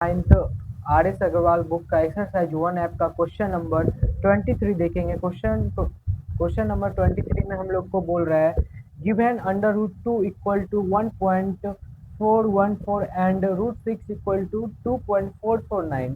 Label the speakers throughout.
Speaker 1: Ninth RS Agarwal book का exercise 1 app का question number 23 देखेंगे। क्वेश्चन नंबर 23 में हम लोग को बोल रहा है given under root 2 equal to 1.414 and root 6 equal to 2.449।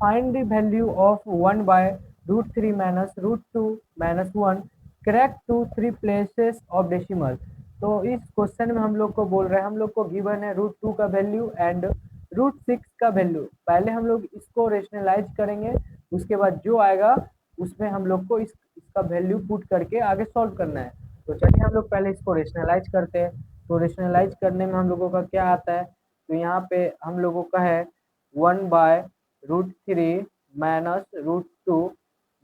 Speaker 1: Find the value of 1 by root 3 minus root 2 minus 1 correct to 3 places of decimal. तो इस क्वेश्चन में हम लोग को बोल रहे हैं, हम लोग को गिवन है रूट 2 का वैल्यू एंड रूट 6 का वैल्यू। पहले हम लोग इसको रेशनलाइज करेंगे, उसके बाद जो आएगा उसमें हम लोग को इसका वैल्यू पुट करके आगे सॉल्व करना है। तो चलिए हम लोग पहले इसको रेशनलाइज करते हैं। तो रेशनलाइज करने में हम लोगों का क्या आता है, तो यहाँ पे हम लोगों का है 1 by root 3 minus root 2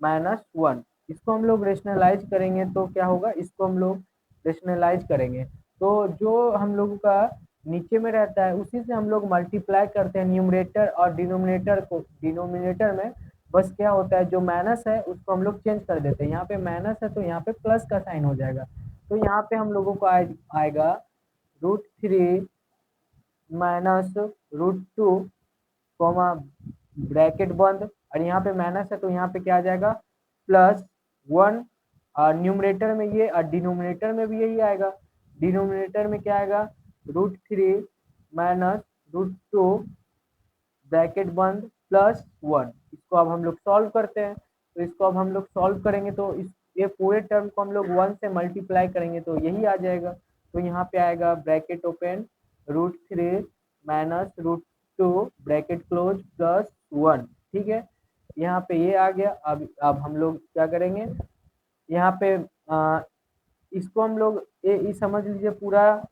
Speaker 1: minus 1। इसको हम लोग रेशनलाइज करेंगे तो क्या होगा, इसको हम लोग रेशनलाइज करेंगे तो जो हम लोगों का नीचे में रहता है उसी से हम लोग मल्टीप्लाई करते हैं न्यूमरेटर और डिनोमिनेटर को। डिनोमिनेटर में बस क्या होता है, जो माइनस है उसको हम लोग चेंज कर देते हैं। यहाँ पे माइनस है तो यहाँ पे प्लस का साइन हो जाएगा। तो यहाँ पे हम लोगों को आएगा root 3 minus root 2 comma bracket बंद, और यहाँ पे माइनस है तो यहाँ पे क्या आ जाएगा प्लस 1। और न्यूमरेटर में ये और डिनोमिनेटर में भी यही आएगा। डिनोमिनेटर में क्या आएगा रूट 3 माइनस रूट 2 ब्रैकेट बंद प्लस 1। इसको अब हम लोग सॉल्व करते हैं। तो इसको अब हम लोग सॉल्व करेंगे तो ये पूरे टर्म को हम लोग 1 से मल्टीप्लाई करेंगे तो यही आ जाएगा। तो यहाँ पे आएगा bracket open root 3 minus root 2 bracket close plus 1। ठीक है, यहाँ पे ये आ गया। अब हम लोग क्या करेंगे, यहाँ पे इसको हम लोग ए समझ लीजिए पूरा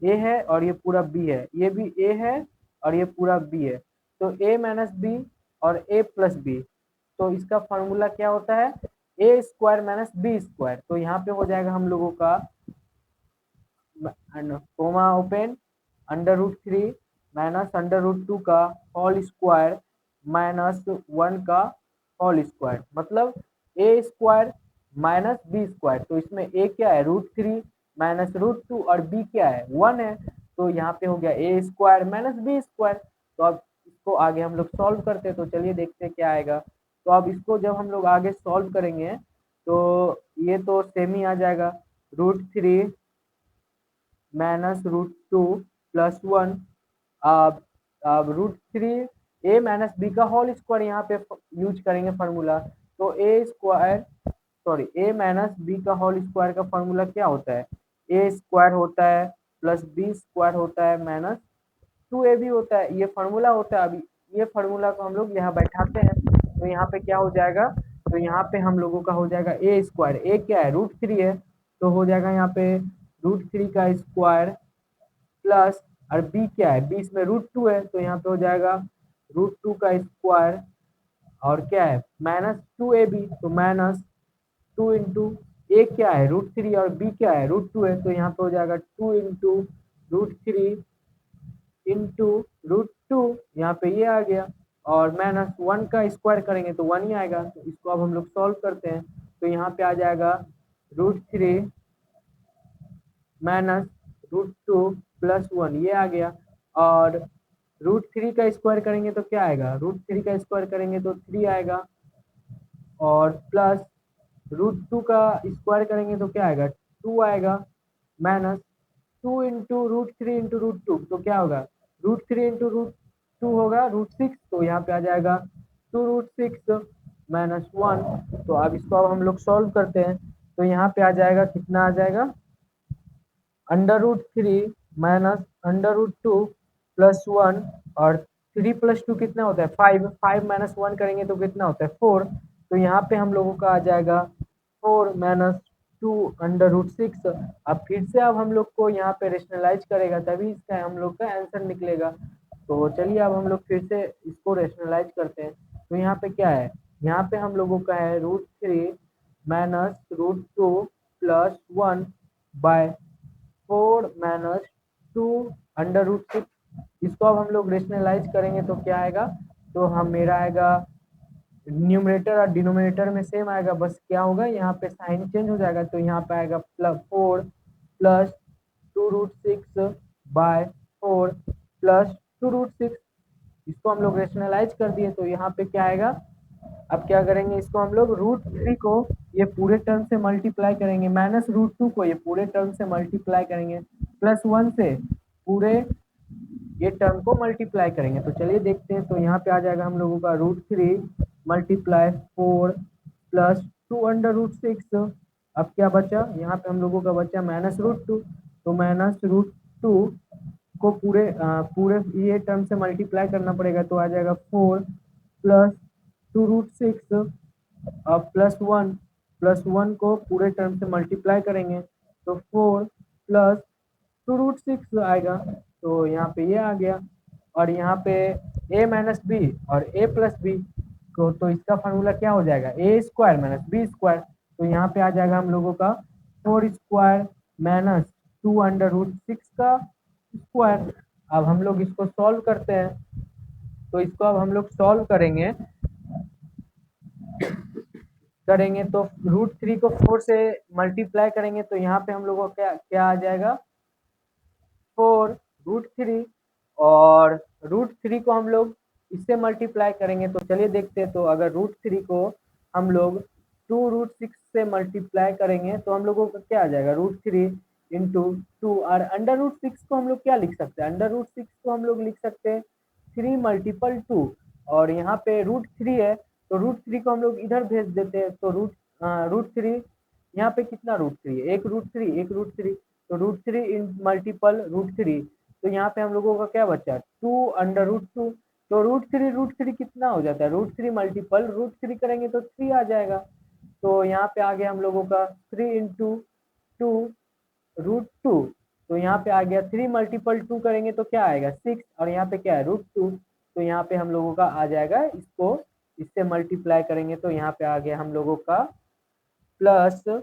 Speaker 1: ए है और ये पूरा बी है, ये भी ए है और ये पूरा बी है। तो ए माइनस बी और ए प्लस बी, तो इसका फॉर्मूला क्या होता है A square minus B square. तो यहाँ पे हो जाएगा हम लोगों का comma open under root 3 minus under root 2 का होल स्क्वायर माइनस 1 का होल स्क्वायर, मतलब ए स्क्वायर माइनस बी स्क्वायर। तो इसमें ए क्या है रूट 3 माइनस रूट 2 और बी क्या है 1 है। तो यहाँ पे हो गया ए स्क्वायर माइनस बी स्क्वायर। तो अब इसको आगे हम लोग सॉल्व करते हैं। तो चलिए देखते हैं क्या आएगा। तो अब इसको जब हम लोग आगे सॉल्व करेंगे तो ये तो सेम ही आ जाएगा रूट 3 माइनस रूट 2 प्लस 1। अब रूट 3 ए माइनस बी का होल स्क्वायर यहाँ पे यूज करेंगे फार्मूला। तो ए स्क्वायर सॉरी ए माइनस बी का होल स्क्वायर का फार्मूला क्या होता है, ए स्क्वायर होता है प्लस बी स्क्वायर होता है माइनस 2 ए बी होता है, ये फार्मूला होता है। अभी ये फार्मूला को हम लोग यहाँ बैठाते हैं तो यहाँ पे क्या हो जाएगा, तो यहाँ पे हम लोगों का हो जाएगा ए स्क्वायर, ए क्या है रूट 3 है तो हो जाएगा यहाँ पे रूट 3 का स्क्वायर प्लस और बी क्या है, बी इसमें रूट 2 है तो यहाँ पे हो जाएगा रूट 2 का स्क्वायर और क्या है माइनस 2ab। तो माइनस 2 इंटू ए क्या है रूट 3 और बी क्या है रूट 2 है तो यहाँ पे हो जाएगा 2 इंटू रूट 3 इंटू रूट 2, यहाँ पे ये आ गया। और माइनस 1 का स्क्वायर करेंगे तो 1 ही आएगा। तो इसको अब हम लोग सॉल्व करते हैं। तो यहाँ पे आ जाएगा रूट 3 माइनस रूट 2 प्लस 1, ये आ गया। और रूट 3 का स्क्वायर करेंगे तो क्या आएगा, रूट 3 का स्क्वायर करेंगे तो 3 आएगा। और प्लस रूट 2 का स्क्वायर करेंगे तो क्या आएगा 2 आएगा। Minus 2 into root 3 into root 2 तो क्या होगा रूट 3 इंटू रूट 2 होगा रूट 6। तो यहाँ पे आ जाएगा 2 रूट 6 माइनस 1। तो अब इसको अब हम लोग सॉल्व करते हैं। तो यहाँ पे आ जाएगा कितना आ जाएगा under root 3 minus under root 2 plus 1। और 3 प्लस 2 कितना होता है 5, 5 माइनस 1 करेंगे तो कितना होता है 4। तो यहाँ पे हम लोगों का आ जाएगा 4 माइनस 2 अंडर रूट 6। अब फिर से अब हम लोग को यहाँ पे रेशनलाइज करेगा तभी इसका हम लोग का आंसर निकलेगा। तो चलिए अब हम लोग फिर से इसको रेशनलाइज करते हैं। तो यहाँ पे क्या है, यहाँ पे हम लोगों का है root 3 minus root 2 plus 1 by 4 minus 2 under root 6। इसको अब हम लोग रेशनलाइज करेंगे तो क्या आएगा, तो हम मेरा आएगा न्यूमरेटर और डिनोमिनेटर में सेम आएगा, बस क्या होगा यहाँ पे साइन चेंज हो जाएगा। तो यहाँ पे आएगा plus 4 plus 2 root 6 by 4 plus 2 root 6। इसको हम लोग रेशनलाइज कर दिए तो यहाँ पे क्या आएगा, अब क्या करेंगे, इसको हम लोग √3 को ये पूरे टर्म से मल्टीप्लाई करेंगे, -√2 को ये पूरे टर्म से मल्टीप्लाई करेंगे, +1 से पूरे ये टर्म को मल्टीप्लाई करेंगे। तो चलिए देखते हैं, तो यहाँ पे आ जाएगा हम लोगों का √3 मल्टीप्लाई 4 प्लस 2√6। अब क्या बचा, यहाँ पे हम लोगों का बचा -√2, तो -√2 को पूरे ये टर्म से मल्टीप्लाई करना पड़ेगा, तो आ जाएगा 4 प्लस 2√6। अब +1 को पूरे टर्म से मल्टीप्लाई करेंगे तो 4 प्लस 2√6 आएगा, तो यहाँ पे ये आ गया। और यहाँ पे a माइनस बी और a प्लस बी को, तो इसका फार्मूला क्या हो जाएगा, a square minus B square. तो यहाँ पे आ जाएगा हम लोगों का 4 स्क्वायर माइनस 2√6 का स्क्वायर। अब हम लोग इसको सॉल्व करते हैं, तो इसको अब हम लोग सॉल्व करेंगे तो √3 को 4 से मल्टीप्लाई करेंगे, तो यहाँ पे हम लोगों को क्या क्या आ जाएगा, 4√3, और √3 को हम लोग इससे मल्टीप्लाई करेंगे। तो चलिए देखते हैं, तो अगर √3 को हम लोग 2√6 से मल्टीप्लाई करेंगे तो हम लोगों का क्या आ जाएगा, √3 इंटू 2, और √6 को हम लोग क्या लिख सकते हैं, √6 को हम लोग लिख सकते हैं 3 मल्टीपल 2, और यहाँ पे √3 है तो √3 को हम लोग इधर भेज देते हैं, तो √3 यहाँ पे कितना √3 है, एक √3 तो √3 इन मल्टीपल √3, तो यहाँ पे हम लोगों का क्या बचा, 2√2। तो √3 कितना हो जाता है, √3 मल्टीपल √3 करेंगे तो 3 आ जाएगा। तो यहाँ पे आ गया हम लोगों का 3 इंटू 2√2, तो यहाँ पे आ गया 3 मल्टीपल 2 करेंगे तो क्या आएगा 6, और यहाँ पे क्या है √2, तो यहाँ पे हम लोगों का आ जाएगा, इसको इससे मल्टीप्लाई करेंगे तो यहाँ पे आ गया हम लोगों का +6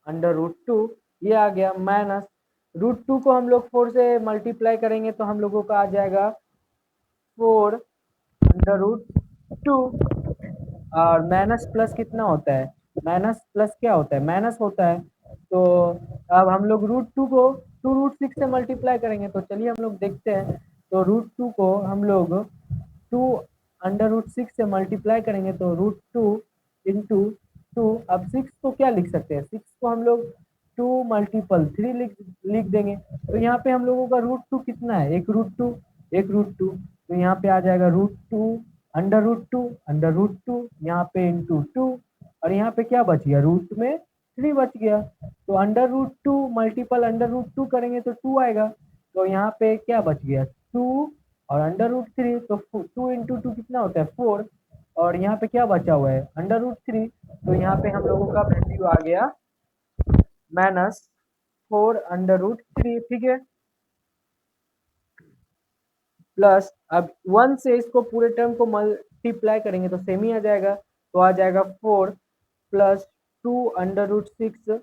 Speaker 1: √2, ये आ गया, माइनस √2 को हम लोग 4 से मल्टीप्लाई करेंगे तो हम लोगों का आ जाएगा 4 √2, और माइनस प्लस कितना होता है, माइनस प्लस क्या होता है, माइनस होता है। तो अब हम लोग √2 को 2√6 से मल्टीप्लाई करेंगे, तो चलिए हम लोग देखते हैं, तो √2 को हम लोग 2√6 से मल्टीप्लाई करेंगे तो √2 इंटू 2, अब 6 को क्या लिख सकते हैं, 6 को हम लोग 2 मल्टीपल 3 लिख देंगे, तो यहाँ पे हम लोगों का √2 कितना है, एक रूट टू, तो यहाँ पे आ जाएगा √2 यहाँ पे इंटू 2, और यहाँ पे क्या बच गया, रूट में 3 बच गया, तो √2 मल्टीपल √2 करेंगे तो 2 आएगा, तो यहाँ पे क्या बच गया 2 और √3, तो 2 इंटू 2 कितना होता है 4, और यहाँ पे क्या बचा हुआ है √3, तो यहाँ पे हम लोगों का वैल्यू आ गया -4 √3, ठीक है। प्लस अब 1 से इसको पूरे टर्म को मल्टीप्लाई करेंगे तो सेम ही आ जाएगा, तो आ जाएगा 4 प्लस 2√6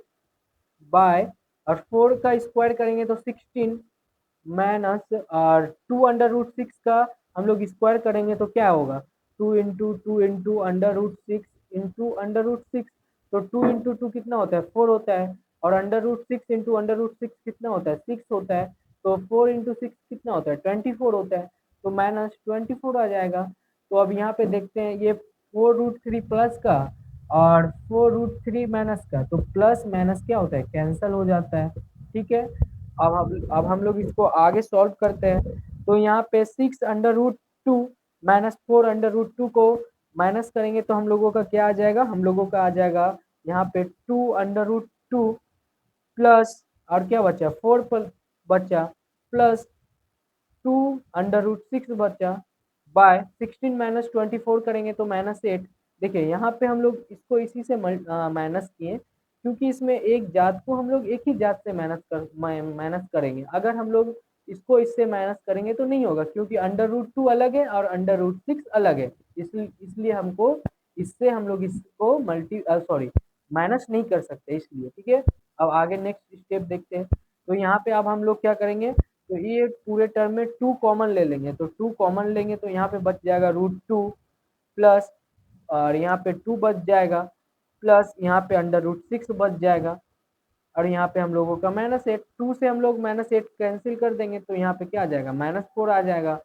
Speaker 1: बाय, और 4 का स्क्वायर करेंगे तो 16, माइनस और 2√6 का हम लोग स्क्वायर करेंगे तो क्या होगा, 2 इंटू 2 इंटू √6 इंटू √6, तो 2 इंटू 2 कितना होता है 4 होता है, और √6 इंटू √6 कितना होता है 6 होता है, तो 4 इंटू 6 कितना होता है 24 होता है, तो -24 आ जाएगा। तो अब यहाँ पे देखते हैं ये 4√3 प्लस का और 4√3 माइनस का, तो प्लस माइनस क्या होता है कैंसिल हो जाता है, ठीक है। अब हम लोग इसको आगे सॉल्व करते हैं, तो यहाँ पे 6√2 माइनस 4√2 को माइनस करेंगे तो हम लोगों का क्या आ जाएगा, हम लोगों का आ जाएगा यहाँ पे 2√2 प्लस, और क्या बचा 4 पर बचा, प्लस 2√6 बचा बाय 16 माइनस 24 करेंगे तो -8। देखिए यहाँ पे हम लोग इसको इसी से माइनस किए, क्योंकि इसमें एक जात को हम लोग एक ही जात से माइनस करेंगे, अगर हम लोग इसको इससे माइनस करेंगे तो नहीं होगा, क्योंकि √2 अलग है और √6 अलग है, इसलिए हमको इससे हम लोग इसको माइनस नहीं कर सकते, इसलिए ठीक है। अब आगे नेक्स्ट स्टेप देखते हैं, तो यहाँ पे अब हम लोग क्या करेंगे, तो ये पूरे टर्म में 2 कॉमन ले लेंगे, तो 2 कॉमन लेंगे तो यहाँ पे बच जाएगा √2 प्लस, और यहाँ पे 2 बच जाएगा, प्लस यहाँ पे √6 बच जाएगा, और यहाँ पे हम लोगों का -8, 2 से हम लोग -8 कैंसिल कर देंगे तो यहाँ पे क्या आ जाएगा -4 आ जाएगा,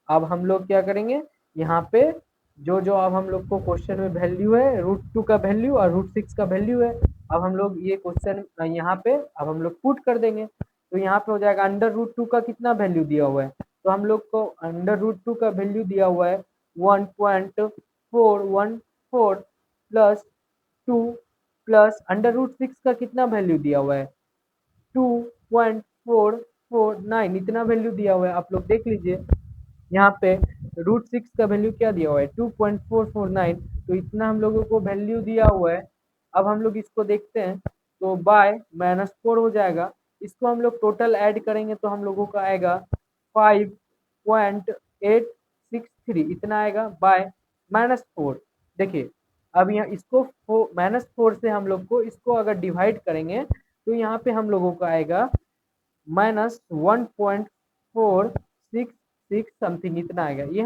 Speaker 1: अब हम लोग क्या करेंगे, यहाँ पे जो जो अब हम लोग को क्वेश्चन में वैल्यू है, √2 का वैल्यू और √6 का वैल्यू है। अब हम लोग ये क्वेश्चन यहाँ पे अब हम लोग पुट कर देंगे, तो यहाँ पे हो जाएगा √2 का कितना वैल्यू दिया हुआ है, तो हम लोग को √2 का वैल्यू दिया हुआ है 1.414 प्लस 2 प्लस √6 का कितना वैल्यू दिया हुआ है 2.449, इतना वैल्यू दिया हुआ है। आप लोग देख लीजिए यहाँ पे √6 का वैल्यू क्या दिया हुआ है 2.449, तो इतना हम लोगों को वैल्यू दिया हुआ है। अब हम लोग इसको देखते हैं, तो बाय -4 हो जाएगा, इसको हम लोग टोटल ऐड करेंगे तो हम लोगों का आएगा 5.863, इतना आएगा बाय -4। देखिए अब यहाँ इसको -4 से हम लोग को इसको अगर डिवाइड करेंगे तो यहाँ पे हम लोगों का आएगा -1.466 समथिंग, इतना आएगा। ये